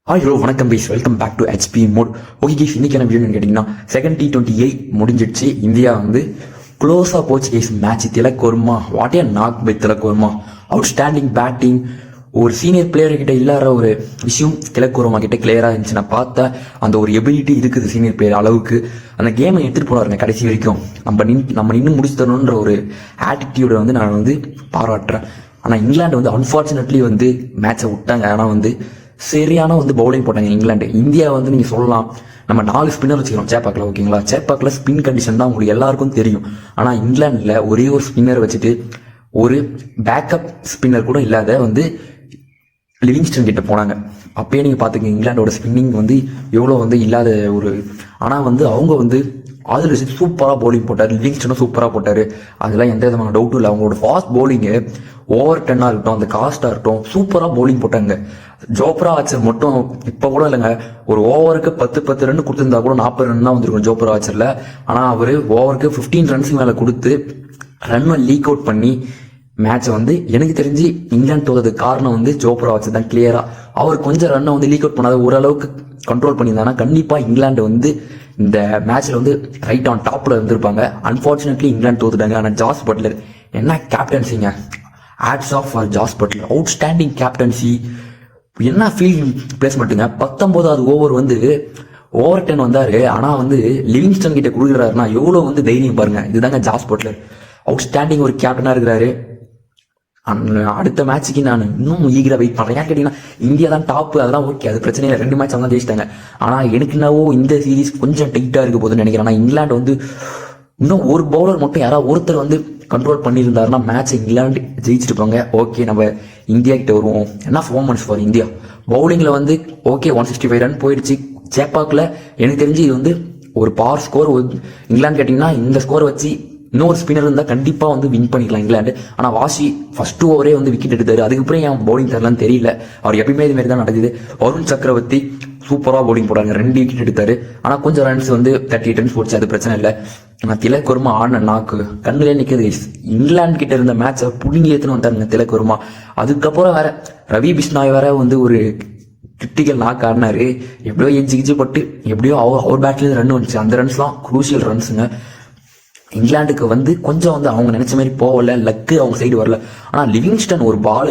Hi hello வணக்கம் guys, welcome back to HP mode. Okay guys, இன்னைக்கான video கேட்டிங்கன்னா second T20 முடிஞ்சிடுச்சு. India க்ளோஸாக போச்சு guys. Match Tilak Varma, what a knock by Tilak Varma. Outstanding batting. ஒரு senior player கிட்ட இல்லாத ஒரு விஷயம் திலக் வர்மா கிட்ட கிளியராக இருந்துச்சு. நான் பார்த்தேன் அந்த ஒரு எபிலிட்டி இருக்குது சீனியர் பிளேயர் அளவுக்கு. அந்த கேமை எடுத்துகிட்டு போனாருங்க கடைசி வரைக்கும். நம்ம நின்று முடிச்சு தரணுன்ற ஒரு ஆட்டிடியூடை நான் பாராட்டுறேன். ஆனால் இங்கிலாந்து அன்ஃபார்ச்சுனேட்லி மேட்சை விட்டாங்க. ஆனால் சரியான பவுலிங் போட்டாங்க இங்கிலாந்து. இந்தியா நீங்கள் சொல்லலாம் நம்ம 4 ஸ்பின்னர் வச்சுக்கிறோம் சேப்பாக்கில், ஓகேங்களா. சேப்பாக்கில் ஸ்பின் கண்டிஷன் தான் உங்களுக்கு எல்லாருக்கும் தெரியும். ஆனால் இங்கிலாண்டில் ஒரே ஒரு ஸ்பின்னர் வச்சுட்டு ஒரு பேக்கப் ஸ்பின்னர் கூட இல்லாத லிவிங்ஸ்டன் கிட்ட போனாங்க. அப்பயே நீங்கள் பார்த்துக்கங்க இங்கிலாண்டோட ஸ்பின்னிங் எவ்வளோ இல்லாத ஒரு. ஆனால் அவங்க ஆதில் சூப்பராக பவுலிங் போட்டார், லிவிங்ஸ்டனும் சூப்பராக போட்டார். அதெல்லாம் எந்த விதமான டவுட்டும் இல்லை. அவங்களோட ஃபாஸ்ட் பவுலிங்கு ஓவர் 10 இருக்கட்டும், அந்த காஸ்டாக இருக்கட்டும், சூப்பராக பவுலிங் போட்டாங்க. ஜோப்ரா ஆச்சர் மட்டும் இப்போ கூட இல்லைங்க, ஒரு ஓவருக்கு 10 ரன் கொடுத்துருந்தா கூட 40 ரன் தான் வந்திருக்கும் ஜோப்ரா ஆச்சரில். ஆனால் அவர் ஓவருக்கு 15 ரன்ஸுக்கு மேலே கொடுத்து ரன்னை லீக் அவுட் பண்ணி மேட்சை எனக்கு தெரிஞ்சு இங்கிலாந்து தோறதுக்கு காரணம் ஜோப்ரா ஆச்சர் தான் கிளியரா. அவர் கொஞ்சம் ரன்னை லீக் அவுட் பண்ணாத ஓரளவுக்கு கண்ட்ரோல் பண்ணியிருந்தாங்கன்னா கண்டிப்பாக இங்கிலாந்து இந்த மேட்ச்ல ரைட் ஆன் டாப்ல இருந்திருப்பாங்க. அன்பார்ச்சுனேட்லி இங்கிலாந்து தோத்துட்டாங்க. ஆனால் ஜாஸ் பட்லர் என்ன கேப்டன்சிங்க, hats off for Jos Buttler. Outstanding captaincy. என்ன ஃபீல்டிங் பிளேஸ்மெண்ட்டுங்க. 19வது ஓவர் ஓவர் 10 வந்தாரு. ஆனால் லிவிங்ஸ்டன் கிட்ட கொடுக்குறாருன்னா எவ்வளோ தைரியம் பாருங்க. இதுதாங்க ஜாஸ் பட்லர். அவுட்ஸ்டாண்டிங் ஒரு கேப்டனா இருக்கிறாரு. அடுத்த மேட்சுக்கு நான் இன்னும் ஈகரா வெயிட் பண்றேன். ஏன் கேட்டீங்கன்னா இந்தியா தான் டாப், அதெல்லாம் ஓகே, அது பிரச்சனை இல்லை. 2 மேட்ச் அவங்க ஜெயிச்சிட்டாங்க. ஆனா எனக்கு என்னவோ இந்த சீரீஸ் கொஞ்சம் டைட்டா இருக்க போதுன்னு நினைக்கிறேன். ஆனா இங்கிலாந்து இன்னும் ஒரு பவுலர் மட்டும் யாராவது ஒருத்தர் கண்ட்ரோல் பண்ணியிருந்தாருன்னா மேட்ச் இங்கிலாந்து ஜெயிச்சுட்டு போங்க. ஓகே, நம்ம இந்தியா கிட்ட வருவோம். என்ன பெர்ஃபார்மன்ஸ் ஃபார் இந்தியா. பவுலிங்ல ஓகே 165 ரன் போயிடுச்சு. சேப்பாக்கில் எனக்கு தெரிஞ்சு இது ஒரு பவர் ஸ்கோர். இங்கிலாந்து கேட்டீங்கன்னா இந்த ஸ்கோர் வச்சு இன்னொரு ஸ்பின்னர் இருந்தால் கண்டிப்பாக வின் பண்ணிக்கலாம் இங்கிலாந்து. ஆனால் வாஷி ஃபர்ஸ்ட் ஓவரே விக்கெட் எடுத்தாரு. அதுக்கப்புறம் ஏன் பவுலிங் தரலான்னு தெரியல. அவர் எப்பயுமே இது மாதிரி தான் நடக்குது. வருண் சக்கரவர்த்தி சூப்பராக பவுலிங் போடாங்க, 2 விக்கெட் எடுத்தாரு. ஆனால் கொஞ்சம் ரன்ஸ் 38 ரன்ஸ் போச்சு, அது பிரச்சனை இல்லை. ஆனால் திலக் வர்மா ஆன நாக்கு கண்ணுலே நிற்கிறது. இங்கிலாந்து கிட்ட இருந்த மேட்சை புடுங்கி ஏற்றுன்னு வந்தாருங்க திலக் வர்மா. அதுக்கப்புறம் வேற ரவி பிஷ்னாய் வேற ஒரு கிரிட்டிக்கல் நாக்கு ஆடினாரு. எப்படியோ எஜ்ஜு பட்டு எப்படியோ அவர் பேட்லேருந்து ரன் வந்துச்சு. அந்த ரன்ஸ்லாம் குரூசியல் ரன்ஸுங்க. இங்கிலாந்துக்கு கொஞ்சம் அவங்க நினைச்ச மாதிரி போகல, லக்கு அவங்க சைடு வரல. ஆனால் லிவிங்ஸ்டன் ஒரு பால்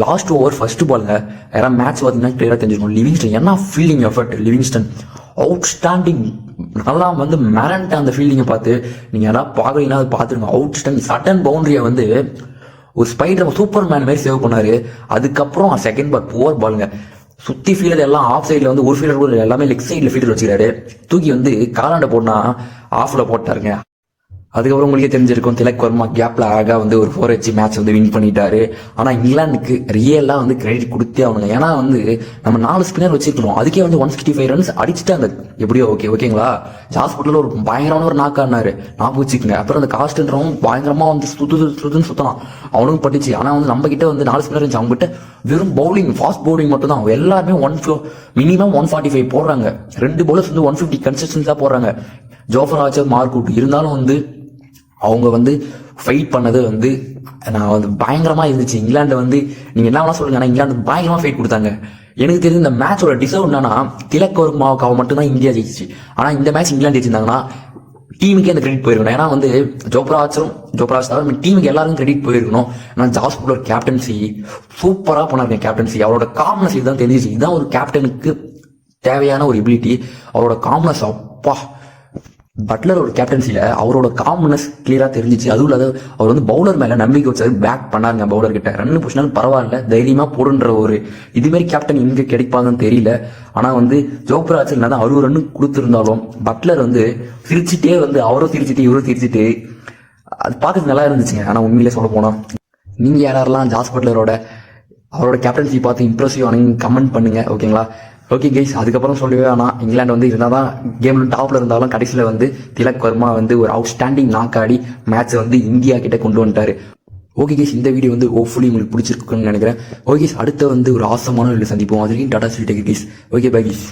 லாஸ்ட் ஓவர் ஃபர்ஸ்ட் பாலுங்க, யாராவது மேட்ச் பார்த்தீங்கன்னா கிளியராக தெரிஞ்சிருக்கும். லிவிங்ஸ்டன் என்ன ஃபீல்டிங் எஃபர்ட். Livingstone outstanding. நல்லா மேரண்ட் அந்த ஃபீல்டிங்கை பார்த்து நீங்கள் யாராவது பார்க்குறீங்கன்னா அது பார்த்துருங்க. அவுட்ஸ்டாண்டிங். சடன் பவுண்டரியை ஒரு ஸ்பைடர் சூப்பர் மேன் மாதிரி சேவ் பண்ணாரு. அதுக்கப்புறம் செகண்ட் பால் புவர் பாலுங்க. சுத்தி ஃபீல்டர் எல்லாம் ஆஃப் சைட்ல ஒரு ஃபீல்டர் கூட எல்லாமே லெக் சைட்ல ஃபீல்டர் வச்சுக்கிறாரு. தூக்கி காலாண்ட போனா ஆஃப்ல போட்டாருங்க. அதுக்கப்புறம் உங்களுக்கே தெரிஞ்சிருக்கும் திலக் வர்மா கேப்ல அழகா ஒரு 4 ஹெச் மேட்ச் வின் பண்ணிட்டாரு. ஆனா இங்கிலாந்துக்கு ரியலா கிரெடிட் கொடுத்தே ஆகணுங்க. ஏன்னா நம்ம 4 ஸ்பின்னர் வச்சிருக்கணும். அதுக்கே 165 ரன்ஸ் அடிச்சுட்டாங்க. எப்படியோ ஓகேங்களா. ஜாஸ் பட்லர் ஒரு பயங்கரமான ஒரு நாக்கு ஆடினாரு, ஞாபகம் வச்சுக்கோங்க. அப்புறம் அந்த காஸ்ட்ன்றவங்க பயங்கரமா சுத்தலாம் அவனுக்கும் பட்டுச்சு. ஆனா நம்ம கிட்ட 4 ஸ்பின்னர் இருந்துச்சு. அவங்க கிட்ட வெறும் பவுலிங், ஃபாஸ்ட் பவுலிங் மட்டும் தான். எல்லாருமே மினிமம் 145 போடுறாங்க. 2 பவுலர்ஸ் 150 கன்சிஸ்டன்ஸா போடுறாங்க. ஜோஃபர் ஆச்சர், மார்க் இருந்தாலும் அவங்க ஃபைட் பண்ணது நான் பயங்கரமா இருந்துச்சு. இங்கிலாந்து நீங்க என்ன சொல்லுங்க, ஆனா இங்கிலாந்து பயங்கரமா ஃபைட் கொடுத்தாங்க. எனக்கு தெரிஞ்சு இந்த மேட்சோட டிசர்வ் என்னன்னா திலக் வர்மாவுக்கு மட்டும் தான் இந்தியா ஜெயிச்சு. ஆனா இந்த மேட்ச் இங்கிலாந்து ஜெயிச்சிருந்தாங்கன்னா டீமுக்கே அந்த கிரெடிட் போயிருக்கணும். ஏன்னா ஜோப்ரா ஆச்சர் டீமுக்கு எல்லாருக்கும் கிரெடிட் போயிருக்கணும். ஆனால் ஜாஸ் பட்லர் கேப்டன்சி சூப்பரா பண்ணாருங்க. கேப்டன்சி அவரோட காம்னஸ் இதுதான் தெரிஞ்சிச்சு. இதுதான் ஒரு கேப்டனுக்கு தேவையான ஒரு எபிலிட்டி. அவரோட காம்னஸ் அப்பா. பட்லரோட கேப்டன்சில அவரோட காம்னஸ் கிளியரா தெரிஞ்சிச்சு. அதுவும் இல்லாத அவர் பவுலர் மேல நம்பிக்கை வச்சாரு, பேக் பண்ணாருங்க. பவுலர் கிட்ட ரன் புஷ்னாலும் பரவாயில்ல, தைரியமா போடுன்ற ஒரு இதுமாரி கேப்டன் இங்க கிடைப்பாங்கன்னு தெரியல. ஆனா ஜோப்ரா ஆச்சர் தான் 60 ரன் கொடுத்திருந்தாலும் பட்லர் சிரிச்சுட்டே அவரும் சிரிச்சுட்டு இவரும் சிரிச்சுட்டு அது பார்க்கறது நல்லா இருந்துச்சுங்க. ஆனா உண்மையிலே சொல்ல போனா நீங்க யாரெல்லாம் ஜாஸ் பட்லரோட அவரோட கேப்டன்சி பார்த்து இம்ப்ரெசிவ் ஆனீங்க கமெண்ட் பண்ணுங்க, ஓகேங்களா. ஓகே கைஸ், அதுக்கப்புறம் சொல்லவே ஆனால் இங்கிலாந்து இருந்தால் தான் கேம்ல டாப்ல இருந்தாலும் கடைசியில் திலக் வர்மா ஒரு அவுட்ஸ்டாண்டிங் நாக்காடி மேட்சை இந்தியா கிட்ட கொண்டு வந்துட்டாரு. ஓகே கைஸ், இந்த வீடியோ ஹோப்ஃபுல்லி உங்களுக்கு பிடிச்சிருக்குன்னு நினைக்கிறேன். ஓகே கைஸ், அடுத்த ஒரு ஆசமான வீடியோ சந்திப்போம். அது வரைக்கும் டாடா சொல்லி கைஸ். Okay bye guys.